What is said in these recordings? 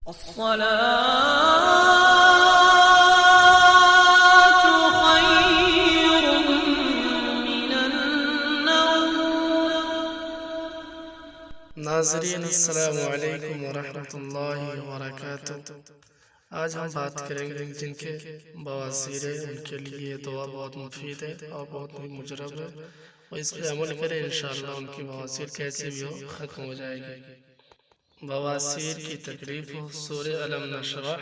الصلاة خير من النوم. ناظرین السلام علیکم ورحمۃ اللہ وبرکاتہ۔ آج ہم بات کریں گے جن کے بواسیر ہیں ان کے لیے یہ دعا بہت مفید ہے اور بہت مجرب ہے، اور اس پہ عمل کریں انشاءاللہ ان کی بواسیر کیسی بھی ہو ختم ہو جائے گی۔ بواسیر کی تکلیف ہو، سورہ الم نشرح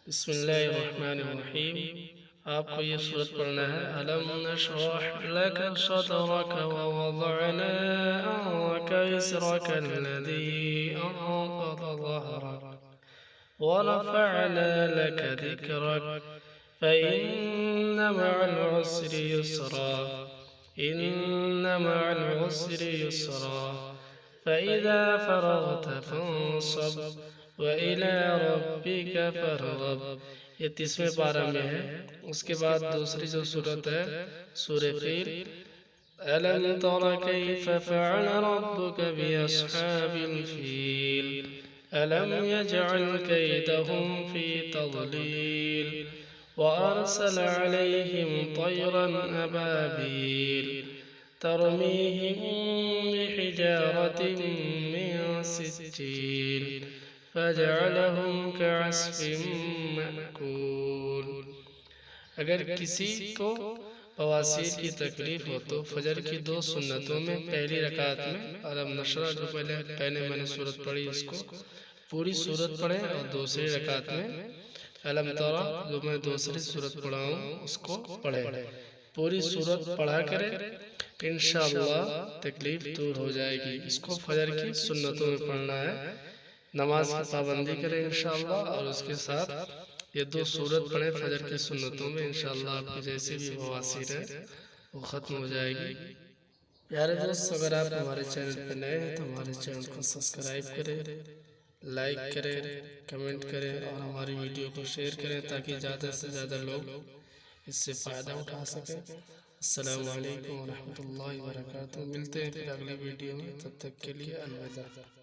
بسم اللہ الرحمن الرحیم، آپ کو یہ سورت پڑھنا ہے۔ الم نشرح لک صدرک ووضعنا عنک وزرک الذی انقض ظہرک ورفعنا لك ذكرك فإن مع العسر يسرا إن مع العسر يسرا فإذا فرغت فانصب وإلى ربك فارغب۔ یہ 30ویں پارہ میں ہے۔ اس کے بعد دوسری جو صورت ہے سورہ فیل، ألم تر كيف فعل ربك بأصحاب الفيل ألم يجعل كيدهم في تضليل وأرسل عليهم طيرا أبابيل ترميهم بحجارة من سجيل فجعلهم كعصف مأكول۔ اگر کسی کو بواسیر کی تکلیف ہو تو فجر کی 2 سنتوں میں پہلی رکعت میں الم نشرح جو پہلے میں نے سورت پڑھی اس کو پوری سورت پڑھیں، اور دوسری رکعت میں الم ترى جو میں دوسری سورت پڑھا ہوں اس کو پڑھیں۔ پوری سورت پڑھا کریں، انشاءاللہ تکلیف دور ہو جائے گی۔ اس کو فجر کی سنتوں میں پڑھنا ہے، نماز کی پابندی کریں انشاءاللہ، اور اس کے ساتھ یہ 2 سورت پڑھیں فجر کی سنتوں میں، انشاءاللہ آپ کی جیسی بھی بواسیر ہے وہ ختم ہو جائے گی۔ پیارے دوست، اگر آپ ہمارے چینل پہ نئے ہیں تو ہمارے چینل کو سبسکرائب کریں، لائک کریں، کمنٹ کریں اور ہماری ویڈیو کو شیئر کریں تاکہ زیادہ سے زیادہ لوگ اس سے فائدہ اٹھا سکیں۔ السلام علیکم ورحمۃ اللہ وبرکاتہ۔ ملتے ہیں پھر اگلی ویڈیو میں، تب تک کے لیے الوداع۔